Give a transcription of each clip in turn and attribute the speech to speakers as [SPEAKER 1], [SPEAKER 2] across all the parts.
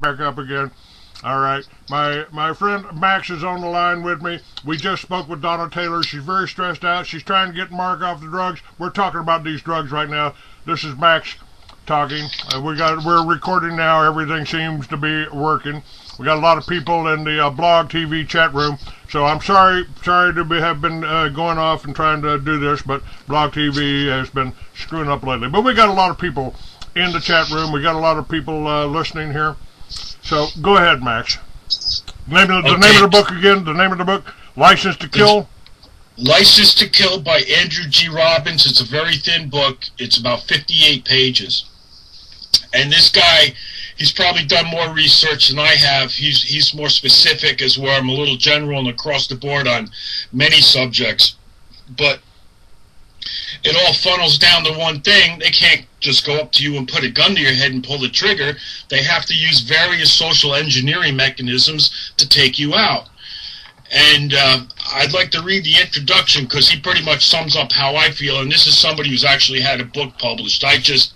[SPEAKER 1] Back up again. All right. My friend Max is on the line with me. We just spoke with Donna Taylor. She's very stressed out. She's trying to get Mark off the drugs. We're talking about these drugs right now. This is Max talking. We're recording now. Everything seems to be working. We got a lot of people in the blog TV chat room. So I'm sorry to have been going off and trying to do this, but blog TV has been screwing up lately. But we got a lot of people in the chat room. We got a lot of people listening here. So go ahead, Max. The name of the book again. The name of the book, License to Kill.
[SPEAKER 2] License to Kill by Andrew G. Robbins. It's a very thin book. It's about 58 pages. And this guy, he's probably done more research than I have. He's more specific, as where I'm a little general and across the board on many subjects. But it all funnels down to one thing. They can't just go up to you and put a gun to your head and pull the trigger. They have to use various social engineering mechanisms to take you out. And I'd like to read the introduction because he pretty much sums up how I feel. And this is somebody who's actually had a book published. I just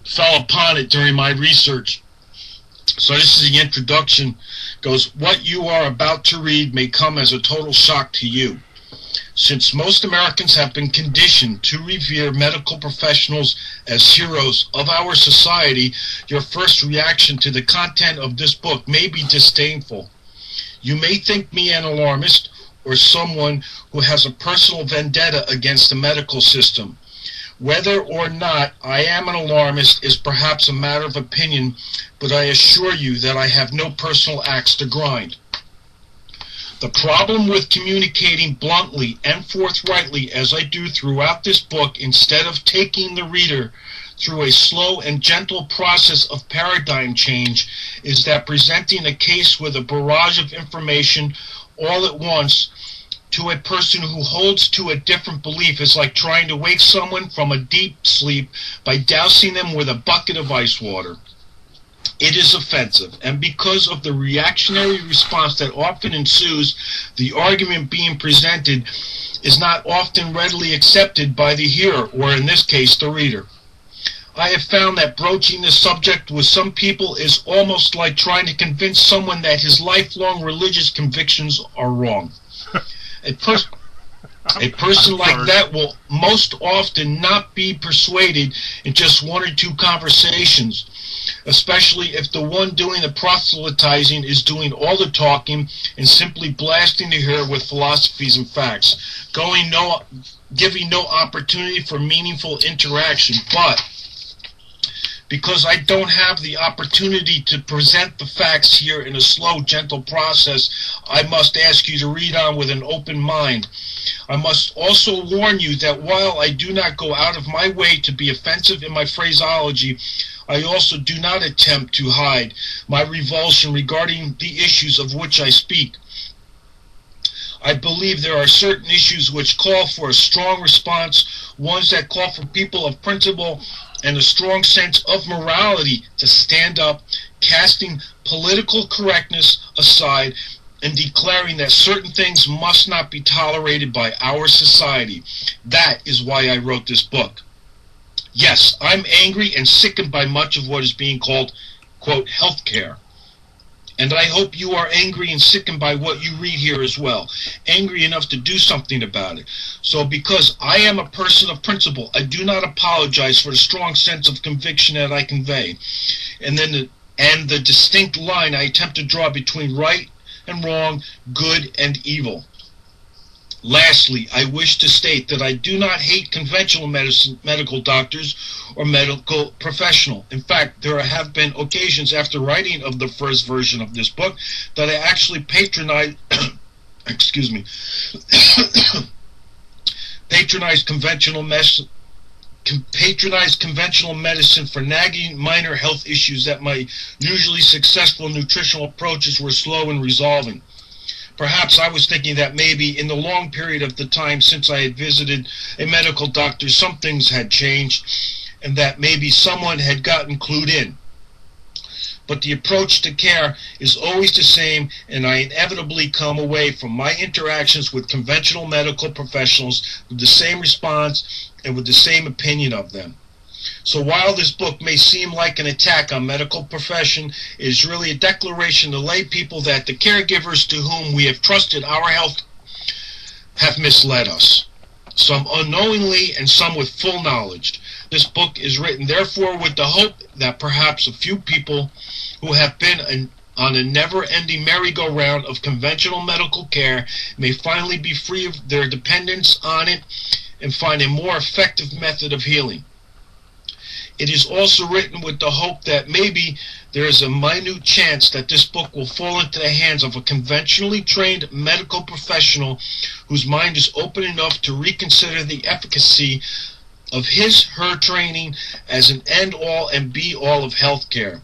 [SPEAKER 2] fell upon it during my research. So this is the introduction. It goes, what you are about to read may come as a total shock to you. Since most Americans have been conditioned to revere medical professionals as heroes of our society, your first reaction to the content of this book may be disdainful. You may think me an alarmist or someone who has a personal vendetta against the medical system. Whether or not I am an alarmist is perhaps a matter of opinion, but I assure you that I have no personal axe to grind. The problem with communicating bluntly and forthrightly as I do throughout this book, instead of taking the reader through a slow and gentle process of paradigm change, is that presenting a case with a barrage of information all at once to a person who holds to a different belief is like trying to wake someone from a deep sleep by dousing them with a bucket of ice water. It is offensive, and because of the reactionary response that often ensues, the argument being presented is not often readily accepted by the hearer, or in this case, the reader. I have found that broaching the subject with some people is almost like trying to convince someone that his lifelong religious convictions are wrong. A person like that will most often not be persuaded in just one or two conversations, especially if the one doing the proselytizing is doing all the talking and simply blasting the hearer with philosophies and facts, giving no opportunity for meaningful interaction. But because I don't have the opportunity to present the facts here in a slow, gentle process, I must ask you to read on with an open mind. I must also warn you that while I do not go out of my way to be offensive in my phraseology, I also do not attempt to hide my revulsion regarding the issues of which I speak. I believe there are certain issues which call for a strong response, ones that call for people of principle and a strong sense of morality to stand up, casting political correctness aside and declaring that certain things must not be tolerated by our society. That is why I wrote this book. Yes, I'm angry and sickened by much of what is being called, quote, healthcare. And I hope you are angry and sickened by what you read here as well, angry enough to do something about it. So because I am a person of principle, I do not apologize for the strong sense of conviction that I convey, and the distinct line I attempt to draw between right and wrong, good and evil. Lastly, I wish to state that I do not hate conventional medical doctors or medical professional. In fact, there have been occasions after writing of the first version of this book that I actually patronized patronized conventional medicine for nagging minor health issues that my usually successful nutritional approaches were slow in resolving. Perhaps I was thinking that maybe in the long period of the time since I had visited a medical doctor, some things had changed, and that maybe someone had gotten clued in. But the approach to care is always the same, and I inevitably come away from my interactions with conventional medical professionals with the same response and with the same opinion of them. So while this book may seem like an attack on medical profession, it is really a declaration to lay people that the caregivers to whom we have trusted our health have misled us, some unknowingly and some with full knowledge. This book is written, therefore, with the hope that perhaps a few people who have been on a never-ending merry-go-round of conventional medical care may finally be free of their dependence on it and find a more effective method of healing. It is also written with the hope that maybe there is a minute chance that this book will fall into the hands of a conventionally trained medical professional whose mind is open enough to reconsider the efficacy of her training as an end-all and be-all of healthcare.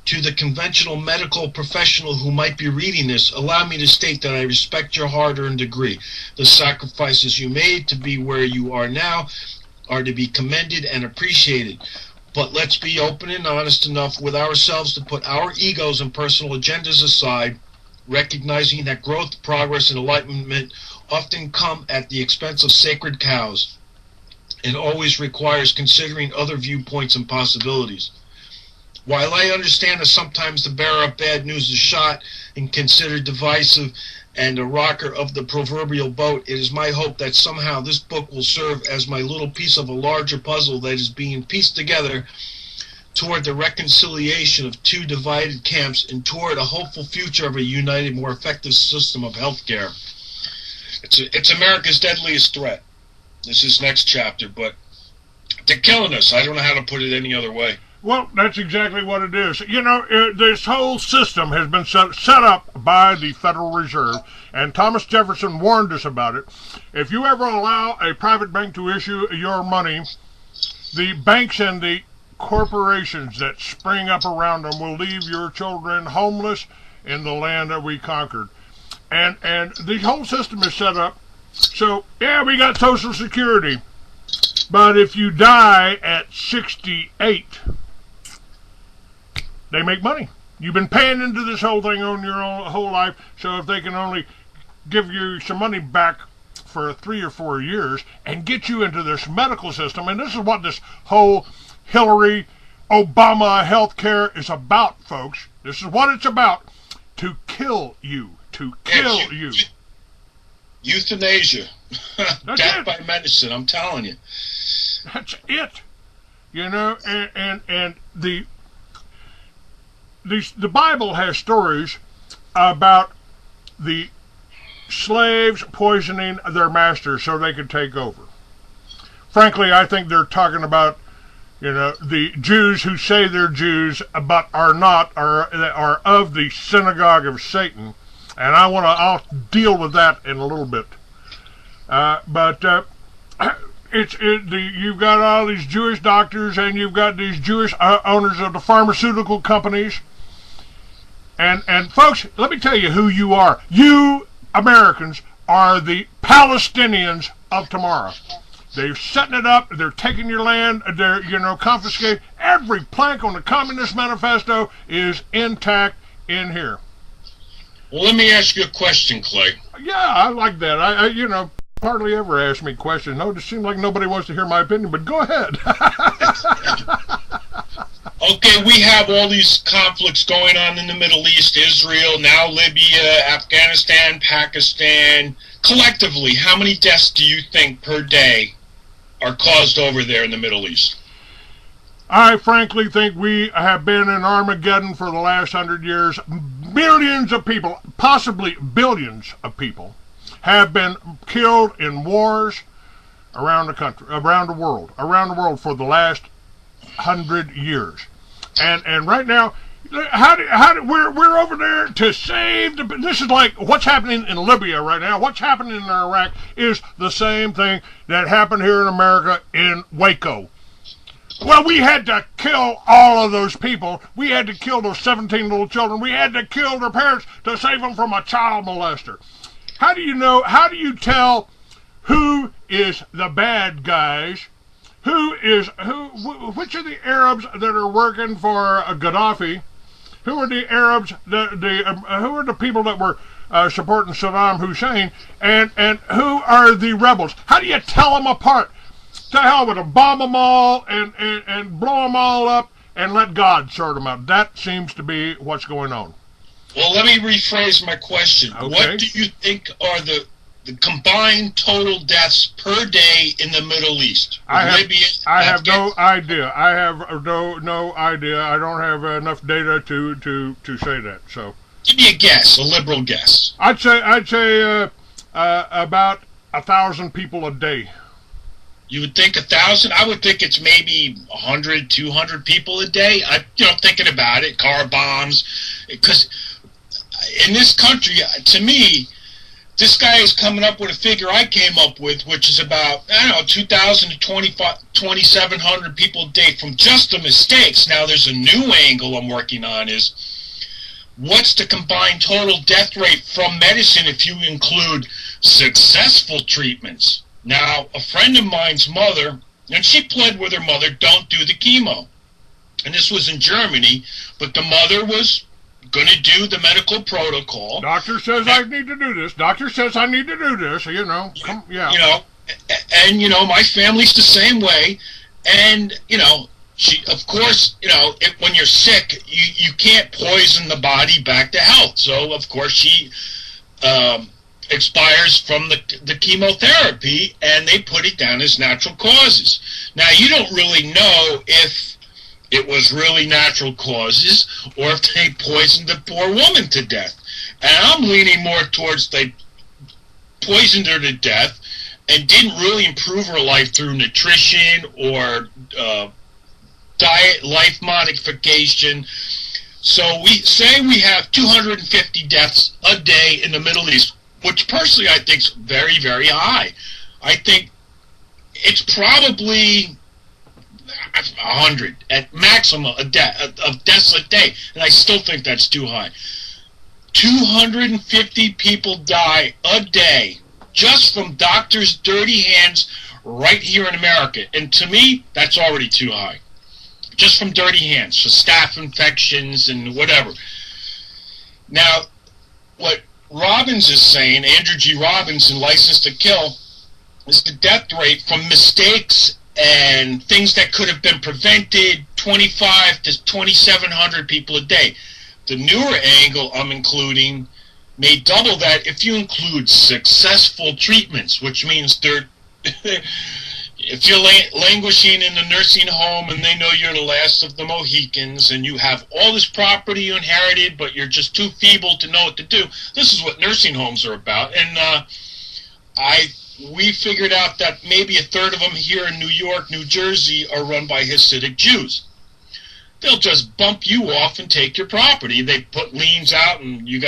[SPEAKER 2] To the conventional medical professional who might be reading this, allow me to state that I respect your hard-earned degree. The sacrifices you made to be where you are now are to be commended and appreciated. But let's be open and honest enough with ourselves to put our egos and personal agendas aside, recognizing that growth, progress, and enlightenment often come at the expense of sacred cows. It always requires considering other viewpoints and possibilities. While I understand that sometimes the bearer of bad news is shot and considered divisive and a rocker of the proverbial boat, it is my hope that somehow this book will serve as my little piece of a larger puzzle that is being pieced together toward the reconciliation of two divided camps and toward a hopeful future of a united, more effective system of health care. It's America's deadliest threat. This is next chapter, but they're killing us. I don't know how to put it any other way.
[SPEAKER 1] Well, that's exactly what it is. You know, this whole system has been set up by the Federal Reserve, and Thomas Jefferson warned us about it. If you ever allow a private bank to issue your money, the banks and the corporations that spring up around them will leave your children homeless in the land that we conquered. And the whole system is set up. So, yeah, we got Social Security. But if you die at 68, they make money. You've been paying into this whole thing on your whole life, so if they can only give you some money back for 3 or 4 years and get you into this medical system, and this is what this whole Hillary Obama healthcare is about, folks. This is what it's about. To kill you. To kill you.
[SPEAKER 2] Euthanasia. Death by medicine, I'm telling you.
[SPEAKER 1] That's it. You know, and the Bible has stories about the slaves poisoning their masters so they could take over. Frankly, I think they're talking about, you know, the Jews who say they're Jews but are not, are of the synagogue of Satan. And I'll deal with that in a little bit. You've got all these Jewish doctors, and you've got these Jewish owners of the pharmaceutical companies. And folks, let me tell you who you are. You Americans are the Palestinians of tomorrow. They're setting it up. They're taking your land. They're, confiscating. Every plank on the Communist Manifesto is intact in here.
[SPEAKER 2] Well, let me ask you a question, Clay.
[SPEAKER 1] Yeah, I like that. I hardly ever ask me questions. No, it just seems like nobody wants to hear my opinion, but go ahead.
[SPEAKER 2] Okay, we have all these conflicts going on in the Middle East, Israel, now Libya, Afghanistan, Pakistan. Collectively, how many deaths do you think per day are caused over there in the Middle East?
[SPEAKER 1] I frankly think we have been in Armageddon for the last 100 years. Millions of people, possibly billions of people, have been killed in wars around the country, around the world for the last 100 years. And right now, we're over there to save the. This is like what's happening in Libya right now. What's happening in Iraq is the same thing that happened here in America in Waco. Well, we had to kill all of those people. We had to kill those 17 little children. We had to kill their parents to save them from a child molester. How do you know? How do you tell who is the bad guys? Which are the Arabs that are working for Gaddafi? Who are the Arabs? Who are the people that were supporting Saddam Hussein? And who are the rebels? How do you tell them apart? To hell with them. Bomb them all and blow them all up and let God sort them out. That seems to be what's going on.
[SPEAKER 2] Well, let me rephrase my question.
[SPEAKER 1] Okay.
[SPEAKER 2] What do you think are the combined total deaths per day in the Middle East?
[SPEAKER 1] I have no idea. I have no idea. I don't have enough data to say that. So
[SPEAKER 2] give me a guess, a liberal guess.
[SPEAKER 1] I'd say about 1,000 people a day.
[SPEAKER 2] You would think 1,000? I would think it's maybe 100, 200 people a day. Thinking about it, car bombs, because in this country, to me, this guy is coming up with a figure I came up with, which is about, 2,000 to 2,700 people a day from just the mistakes. Now, there's a new angle I'm working on is, what's the combined total death rate from medicine if you include successful treatments? Now, a friend of mine's mother, and she pled with her mother, don't do the chemo. And this was in Germany, but the mother was going to do the medical protocol.
[SPEAKER 1] Doctor says I need to do this. Doctor says I need to do this.
[SPEAKER 2] My family's the same way. And, she, of course, when you're sick, you can't poison the body back to health. So, of course, she expires from the chemotherapy, and they put it down as natural causes. Now, you don't really know if it was really natural causes or if they poisoned the poor woman to death. And I'm leaning more towards they poisoned her to death and didn't really improve her life through nutrition or diet, life modification. So we say we have 250 deaths a day in the Middle East, which personally I think is very, very high. I think it's probably 100 at maximum of deaths a day, and I still think that's too high. 250 people die a day just from doctors' dirty hands right here in America, and to me, that's already too high. Just from dirty hands, so staph infections and whatever. Now, what Robbins is saying, Andrew G. Robbins in License to Kill, is the death rate from mistakes and things that could have been prevented, 25 to 2,700 people a day. The newer angle I'm including may double that if you include successful treatments, which means they're if you're languishing in the nursing home and they know you're the last of the Mohicans and you have all this property you inherited but you're just too feeble to know what to do. This is what nursing homes are about. And we figured out that maybe a third of them here in New York, New Jersey are run by Hasidic Jews. They'll just bump you off and take your property. They put liens out, and this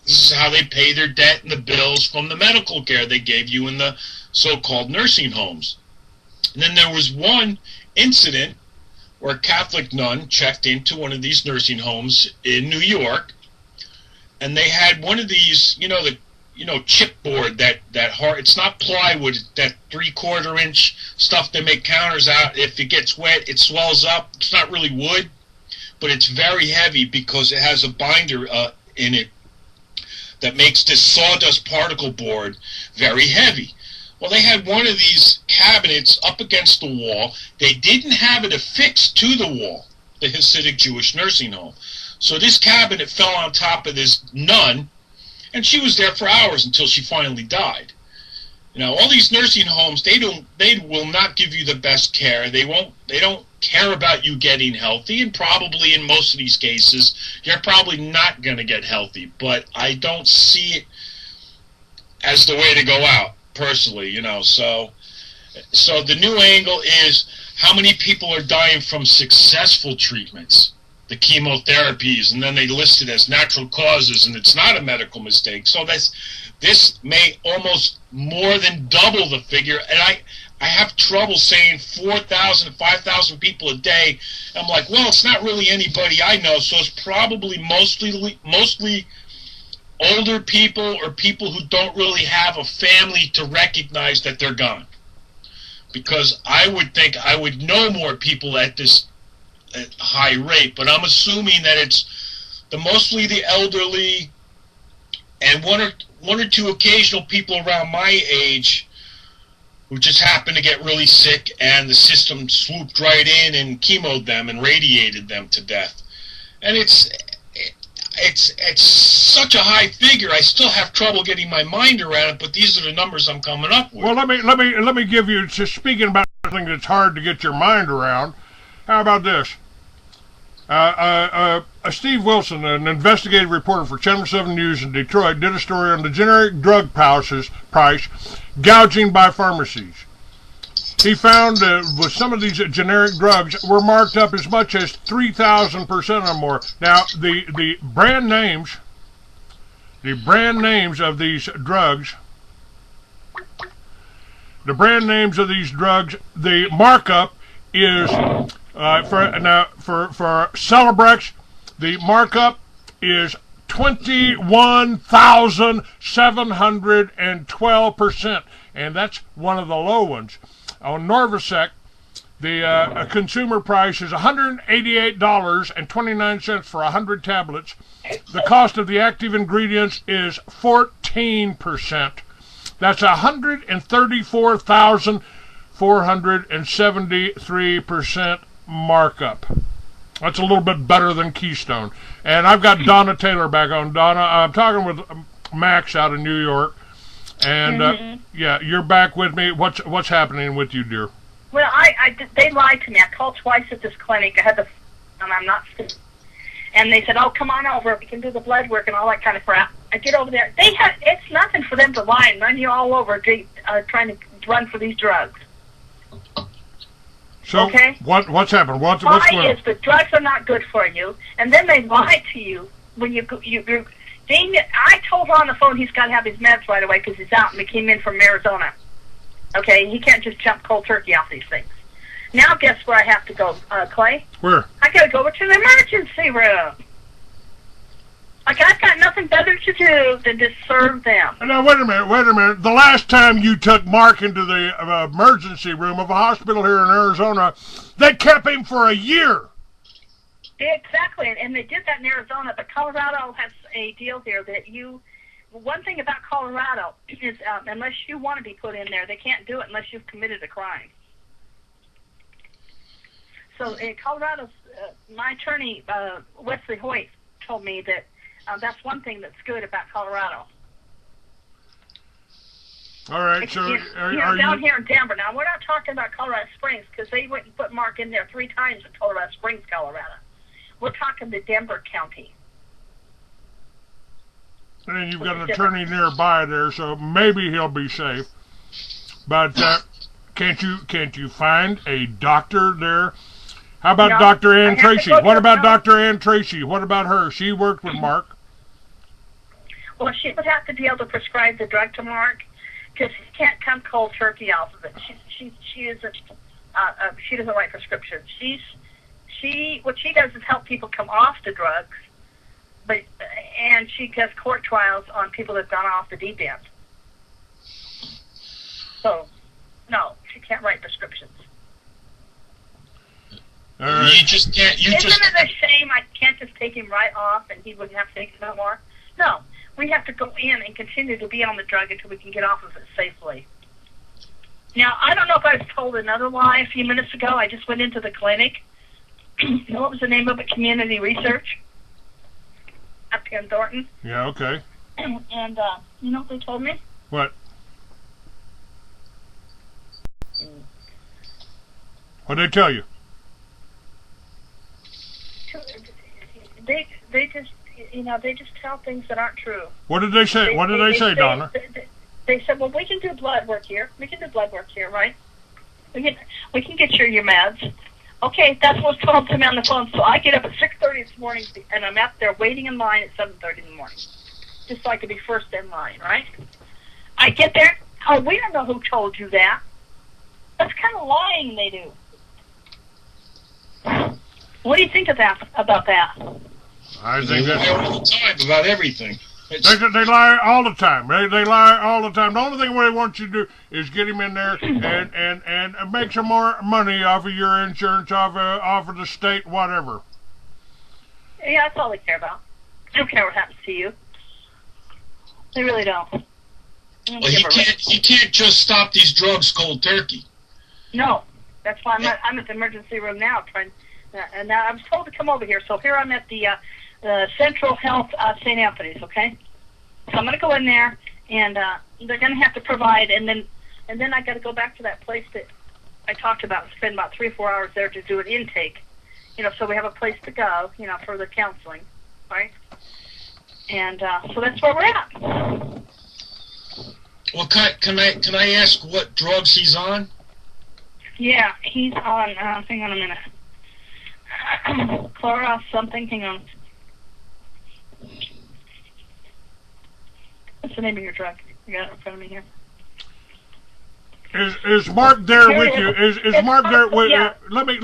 [SPEAKER 2] is how they pay their debt and the bills from the medical care they gave you in the so-called nursing homes. And then there was one incident where a Catholic nun checked into one of these nursing homes in New York, and they had one of these, chipboard, that hard, it's not plywood, that 3/4 inch stuff they make counters out. If it gets wet, it swells up. It's not really wood, but it's very heavy because it has a binder in it that makes this sawdust particle board very heavy. Well, they had one of these cabinets up against the wall. They didn't have it affixed to the wall, the Hasidic Jewish nursing home. So this cabinet fell on top of this nun, and she was there for hours until she finally died. All these nursing homes, they will not give you the best care. They don't care about you getting healthy, and probably in most of these cases, you're probably not going to get healthy. But I don't see it as the way to go out, personally, So the new angle is how many people are dying from successful treatments, the chemotherapies, and then they list it as natural causes, and it's not a medical mistake. So this may almost more than double the figure, and I have trouble saying 4,000, 5,000 people a day. I'm like, well, it's not really anybody I know, so it's probably mostly older people or people who don't really have a family to recognize that they're gone. Because I would think I would know more people at this high rate, but I'm assuming that it's mostly the elderly and one or two occasional people around my age who just happened to get really sick, and the system swooped right in and chemoed them and radiated them to death. And it's such a high figure. I still have trouble getting my mind around it, but these are the numbers I'm coming up with.
[SPEAKER 1] Well, let me give you, just speaking about something that's hard to get your mind around. How about this? Steve Wilson, an investigative reporter for Channel 7 News in Detroit, did a story on the generic drug price gouging by pharmacies. He found with some of these generic drugs were marked up as much as 3,000% or more. Now, the brand names of these drugs, the markup is for Celebrex, the markup is 21,712%, and that's one of the low ones. On Norvasec, the consumer price is $188.29 for 100 tablets. The cost of the active ingredients is 14%. That's 134,473% markup. That's a little bit better than Keystone. And I've got DonnaTaylor back on. Donna, I'm talking with Max out of New York. And yeah, you're back with me. What's happening with you, dear?
[SPEAKER 3] Well, they lied to me. I called twice at this clinic. I had and I'm not sick. And they said, "Oh, come on over. We can do the blood work and all that kind of crap." I get over there. It's nothing for them to lie and run you all over trying to run for these drugs.
[SPEAKER 1] So
[SPEAKER 3] okay?
[SPEAKER 1] What's happened? What's
[SPEAKER 3] going
[SPEAKER 1] on?
[SPEAKER 3] Is the drugs are not good for you, and then they lie to you when I told her on the phone he's got to have his meds right away because he's out and he came in from Arizona. Okay, he can't just jump cold turkey off these things. Now guess where I have to go, Clay?
[SPEAKER 1] Where?
[SPEAKER 3] I got to go over to the emergency room. Like, I've got nothing better to do than to serve them.
[SPEAKER 1] Now, wait a minute. The last time you took Mark into the emergency room of a hospital here in Arizona, they kept him for a year.
[SPEAKER 3] Exactly, and they did that in Arizona, but Colorado has a deal here that one thing about Colorado is unless you want to be put in there, they can't do it unless you've committed a crime. So in Colorado, my attorney, Wesley Hoyt, told me that that's one thing that's good about Colorado.
[SPEAKER 1] All right, so
[SPEAKER 3] down here in Denver. Now, we're not talking about Colorado Springs because they went and put Mark in there 3 times in Colorado Springs, Colorado. We're talking the Denver County.
[SPEAKER 1] And you've got an attorney nearby there, so maybe he'll be safe. But can't you find a doctor there? How about Dr. Ann Tracy? What about Dr. Ann Tracy? What about her? She worked with Mark.
[SPEAKER 3] Well, she would have to be able to prescribe the drug to Mark because he can't come cold turkey off of it. She doesn't write prescriptions. What she does is help people come off the drugs, and she does court trials on people that've gone off the deep end. So, no, she can't write prescriptions.
[SPEAKER 1] All right.
[SPEAKER 3] Isn't it a shame I can't just take him right off and he wouldn't have to take it no more? No, we have to go in and continue to be on the drug until we can get off of it safely. Now, I don't know if I was told another lie a few minutes ago. I just went into the clinic. What was the name of it? Community Research up here in Thornton.
[SPEAKER 1] Yeah, okay.
[SPEAKER 3] And you know what they told me?
[SPEAKER 1] What? What'd they tell you?
[SPEAKER 3] They just tell things that aren't true.
[SPEAKER 1] What did they say? What did they say, Donna?
[SPEAKER 3] They said, well, we can do blood work here. We can do blood work here, right? We can get your meds. Okay, that's what's told to me on the phone. So I get up at 6:30 this morning, and I'm out there waiting in line at 7:30 in the morning, just so I could be first in line, right? I get there. Oh, we don't know who told you that. That's kind of lying they do. What do you think about that?
[SPEAKER 1] I think that's
[SPEAKER 2] all the time about everything.
[SPEAKER 1] They lie all the time. They lie all the time. The only thing they want you to do is get him in there and make some more money off of your insurance, off of the state, whatever.
[SPEAKER 3] Yeah, that's all they care about. They don't care what happens to you. They really don't.
[SPEAKER 2] Well, you can't just stop these drugs cold turkey.
[SPEAKER 3] No, that's why I'm at the emergency room now trying. And now I was told to come over here, so here I'm at the Central Health St. Anthony's. Okay, so I'm going to go in there, and they're going to have to provide, and then I got to go back to that place that I talked about. Spend about 3 or 4 hours there to do an intake. So we have a place to go. For the counseling, right? And so that's where we're at.
[SPEAKER 2] Well, can I ask what drugs he's on?
[SPEAKER 3] Yeah, he's on. Hang on a minute. Chlora something. Hang on. What's the name of your drug? I got it in front of me here.
[SPEAKER 1] Is Mark there with you? Is Mark there with you? Let me.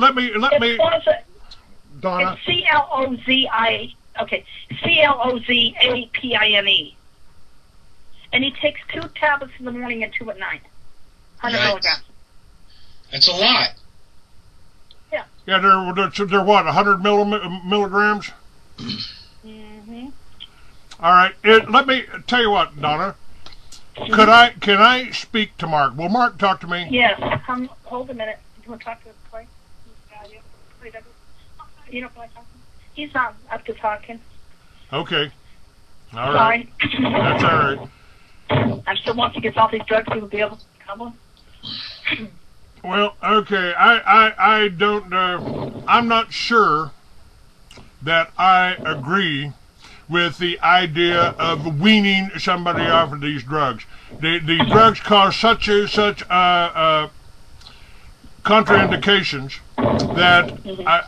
[SPEAKER 1] Donna.
[SPEAKER 3] It's CLOZI. Okay, CLOZAPINE. And he takes 2 tablets in the morning and 2 at night. 100 milligrams.
[SPEAKER 2] That's a lot.
[SPEAKER 3] Yeah.
[SPEAKER 1] Yeah, they're what, 100 milligrams?
[SPEAKER 3] Mm-hmm.
[SPEAKER 1] All right. Let me tell you what, Donna. Can I speak to Mark? Will Mark talk to me?
[SPEAKER 3] Yes. Hold a minute. You want to talk to Clay? You don't want to talk to him? He's not up to talking.
[SPEAKER 1] Okay. All right.
[SPEAKER 3] Sorry.
[SPEAKER 1] That's all right.
[SPEAKER 3] I'm still once he gets off these drugs, he will be able to come.
[SPEAKER 1] Well, okay. I don't. I'm not sure that I agree with the idea of weaning somebody off of these drugs. The drugs cause such contraindications that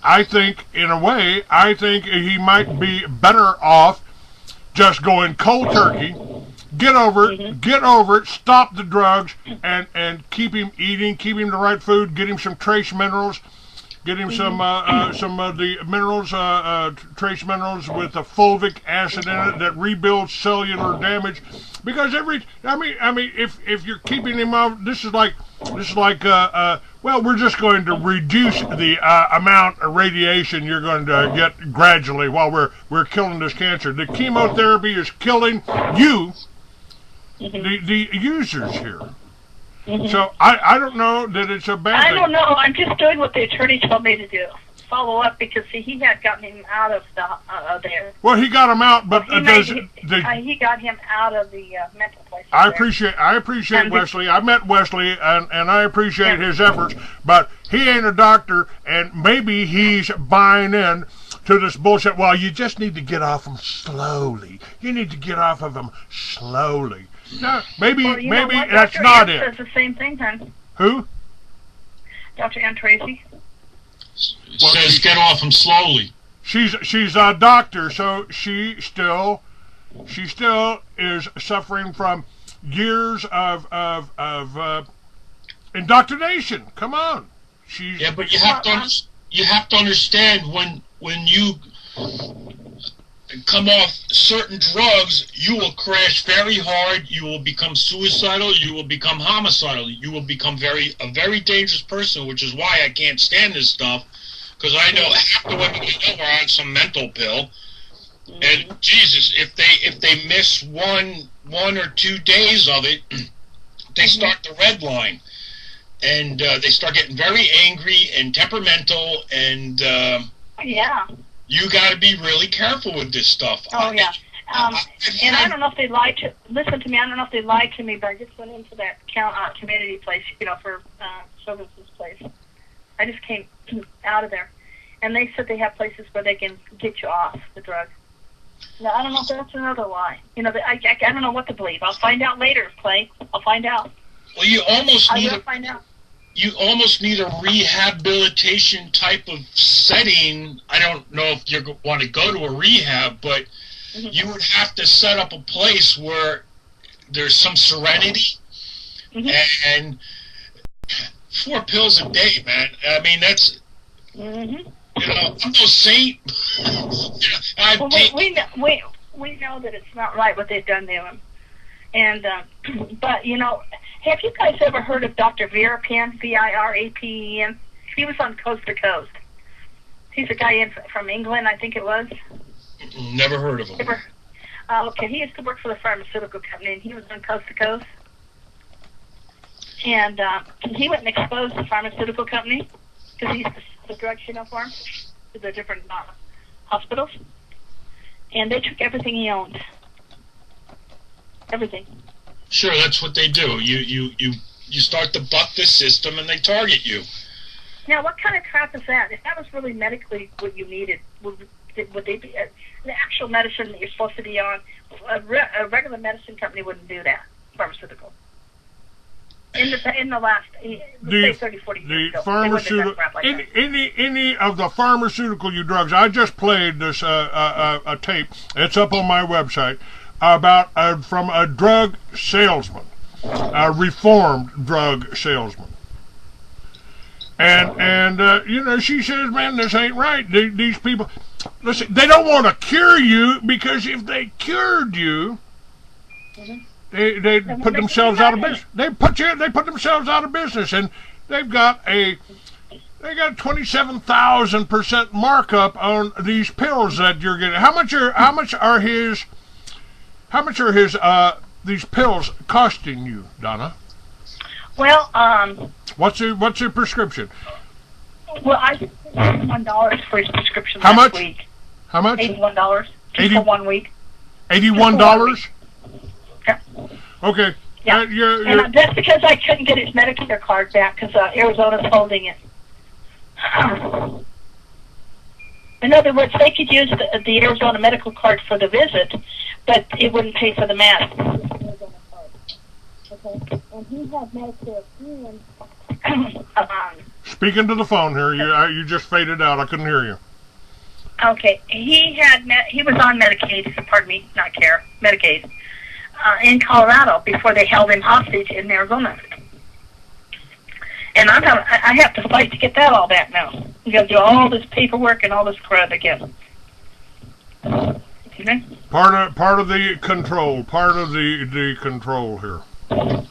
[SPEAKER 1] I think, in a way, he might be better off just going cold turkey. Get over it, stop the drugs, and keep him eating, keep him the right food, get him some trace minerals, get him some of the minerals, trace minerals with a fulvic acid in it that rebuilds cellular damage. Because if you're keeping him off, this is like well, we're just going to reduce the amount of radiation you're going to get gradually while we're killing this cancer. The chemotherapy is killing you, the users here. So I don't know that it's a bad thing.
[SPEAKER 3] I don't know. I'm just doing what the attorney told me to do. Follow up, because he had gotten him out of there.
[SPEAKER 1] Well, he got him out, but
[SPEAKER 3] he got him out of the mental place.
[SPEAKER 1] I appreciate Wesley. I met Wesley, and I appreciate his efforts, but he ain't a doctor, and maybe he's buying in to this bullshit. Well, you just need to get off them slowly. You need to get off of them slowly. No, maybe that's
[SPEAKER 3] Dr.
[SPEAKER 1] not
[SPEAKER 3] Ann
[SPEAKER 1] it.
[SPEAKER 3] says the same thing, then.
[SPEAKER 1] Who?
[SPEAKER 3] Dr. Ann Tracy.
[SPEAKER 2] Well, says get off them slowly.
[SPEAKER 1] She's a doctor, so she still is suffering from years of indoctrination. Come on,
[SPEAKER 2] yeah, but you have to understand when you come off certain drugs, you will crash very hard. You will become suicidal. You will become homicidal. You will become a very dangerous person, which is why I can't stand this stuff. Because I know half the women I know are on some mental pill, and Jesus, if they miss one or 2 days of it, they start the red line, and they start getting very angry and temperamental, and
[SPEAKER 3] yeah.
[SPEAKER 2] You got to be really careful with this stuff.
[SPEAKER 3] Oh, yeah. And I don't know if they lied to... Listen to me, I don't know if they lied to me, but I just went into that community place, for services place. I just came out of there. And they said they have places where they can get you off the drug. Now, I don't know if that's another lie. I don't know what to believe. I'll find out later, Clay. I'll find out.
[SPEAKER 2] Well, you almost
[SPEAKER 3] find out.
[SPEAKER 2] You almost need a rehabilitation type of setting. I don't know if you want to go to a rehab, but you would have to set up a place where there's some serenity and 4 pills a day, man. I mean, that's, I'm no saint.
[SPEAKER 3] We know that it's not right what they've done to him. And, but, have you guys ever heard of Dr. Virapen, Virapen? He was on Coast to Coast. He's a guy from England, I think it was.
[SPEAKER 2] Never heard of him.
[SPEAKER 3] Okay, he used to work for the pharmaceutical company, and he was on Coast to Coast. And he went and exposed the pharmaceutical company because he used the drugs, for him to the different hospitals. And they took everything he owned. Everything.
[SPEAKER 2] Sure, that's what they do. You start to buck the system and they target you.
[SPEAKER 3] Now, what kind of crap is that? If that was really medically what you needed, would they be the actual medicine that you're supposed to be on? A regular medicine company wouldn't do that. Pharmaceutical. In the last, say 30, 40 years ago,
[SPEAKER 1] pharmaceutical,
[SPEAKER 3] like
[SPEAKER 1] any of the pharmaceutical drugs. I just played this a tape. It's up on my website about from a drug salesman, a reformed drug salesman. And she says, man, this ain't right. These people, listen, they don't want to cure you, because if they cured you, they put themselves out of business. They put themselves out of business, and they've got 27,000% markup on these pills that you're getting. How much are these pills costing you, Donna?
[SPEAKER 3] Well,
[SPEAKER 1] what's your prescription?
[SPEAKER 3] Well, I paid $81 for his prescription
[SPEAKER 1] How
[SPEAKER 3] last
[SPEAKER 1] much?
[SPEAKER 3] week.
[SPEAKER 1] How much?
[SPEAKER 3] $81.
[SPEAKER 1] 80
[SPEAKER 3] for 1 week.
[SPEAKER 1] $81?
[SPEAKER 3] Yeah.
[SPEAKER 1] Okay.
[SPEAKER 3] Yeah. And that's because I couldn't get his Medicare card back because Arizona's holding it. In other words, they could use the Arizona medical card for the visit, but it wouldn't pay for the mask. Okay. And he had Medicare and
[SPEAKER 1] Speaking to the phone here, you just faded out. I couldn't hear you.
[SPEAKER 3] Okay, he was on Medicaid. Pardon me, not care, Medicaid, in Colorado before they held him hostage in Arizona. And I have to fight to get that all back now. I'm going to do all this paperwork and all this crap again. Okay?
[SPEAKER 1] Part of the control. Part of the control here.
[SPEAKER 3] Well,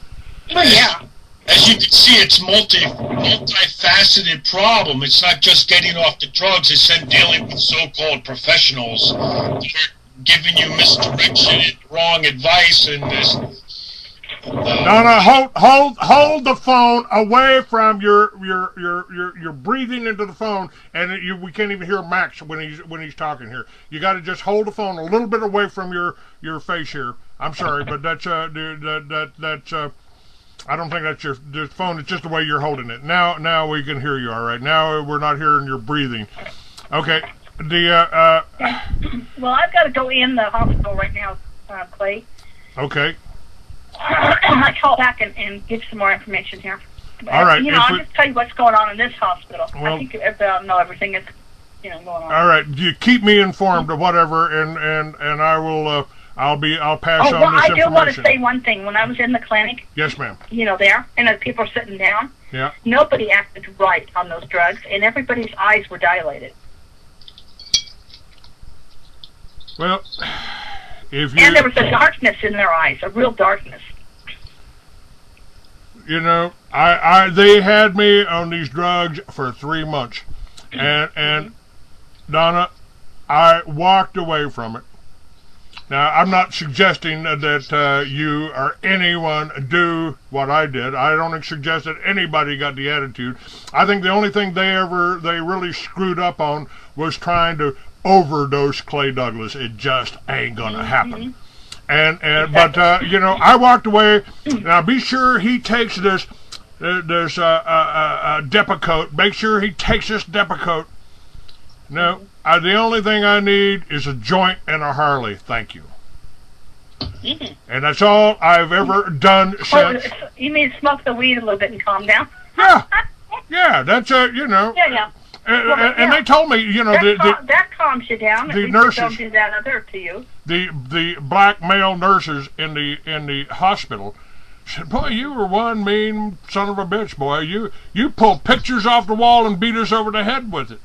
[SPEAKER 3] yeah.
[SPEAKER 2] As you can see, it's multifaceted problem. It's not just getting off the drugs. It's then dealing with so-called professionals that are giving you misdirection and wrong advice and this.
[SPEAKER 1] No, hold the phone away from your breathing into the phone, and we can't even hear Max when he's talking here. You got to just hold the phone a little bit away from your face here. I'm sorry, but that's I don't think that's your phone. It's just the way you're holding it. Now we can hear you all right. Now we're not hearing your breathing. Okay.
[SPEAKER 3] Well, I've got to go in the hospital right now, Clay.
[SPEAKER 1] Okay.
[SPEAKER 3] I call back and give some more information here. But,
[SPEAKER 1] all right.
[SPEAKER 3] I'll just tell you what's going on in this hospital.
[SPEAKER 1] Well,
[SPEAKER 3] I think I know everything that's going on.
[SPEAKER 1] All right. You keep me informed of whatever, and I will. I'll pass on this information.
[SPEAKER 3] I do want to say one thing. When I was in the clinic,
[SPEAKER 1] yes, ma'am.
[SPEAKER 3] There, and the people are sitting down.
[SPEAKER 1] Yeah.
[SPEAKER 3] Nobody acted right on those drugs, and everybody's eyes were dilated.
[SPEAKER 1] Well, and
[SPEAKER 3] there was a darkness in their eyes, a real darkness.
[SPEAKER 1] They had me on these drugs for 3 months, and Donna, I walked away from it. Now, I'm not suggesting that you or anyone do what I did. I don't suggest that anybody got the attitude. I think the only thing they really screwed up on was trying to overdose Clay Douglas. It just ain't gonna happen. But I walked away. Now, be sure he takes this Depakote. Make sure he takes this Depakote. No. The only thing I need is a joint and a Harley. Thank you.
[SPEAKER 3] Mm-hmm.
[SPEAKER 1] And that's all I've ever done since.
[SPEAKER 3] You mean smoke the weed a little bit and calm down?
[SPEAKER 1] Yeah. That's
[SPEAKER 3] Yeah.
[SPEAKER 1] And they told me,
[SPEAKER 3] that calms you down.
[SPEAKER 1] The nurses
[SPEAKER 3] don't do that other to you.
[SPEAKER 1] The black male nurses in the hospital said, "Boy, you were one mean son of a bitch, boy. You pulled pictures off the wall and beat us over the head with it."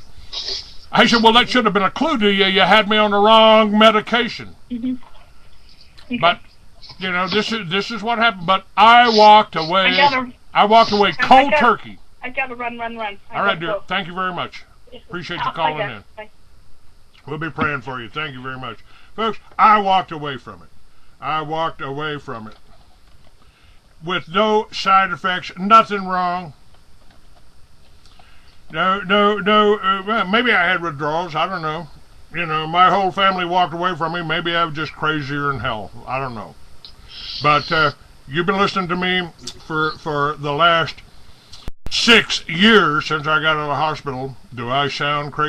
[SPEAKER 1] I said, "Well, that should have been a clue to you. You had me on the wrong medication."
[SPEAKER 3] Mm-hmm. Okay.
[SPEAKER 1] But this is what happened. But I walked away. I walked away cold turkey.
[SPEAKER 3] I gotta run.
[SPEAKER 1] All right, dear. Thank you very much. Appreciate you calling in.
[SPEAKER 3] Bye.
[SPEAKER 1] We'll be praying for you. Thank you very much, folks. I walked away from it. with no side effects, nothing wrong. No, well, maybe I had withdrawals, I don't know. You know, my whole family walked away from me. Maybe I was just crazier than hell. I don't know. But you've been listening to me for the last 6 years since I got out of the hospital. Do I sound crazy?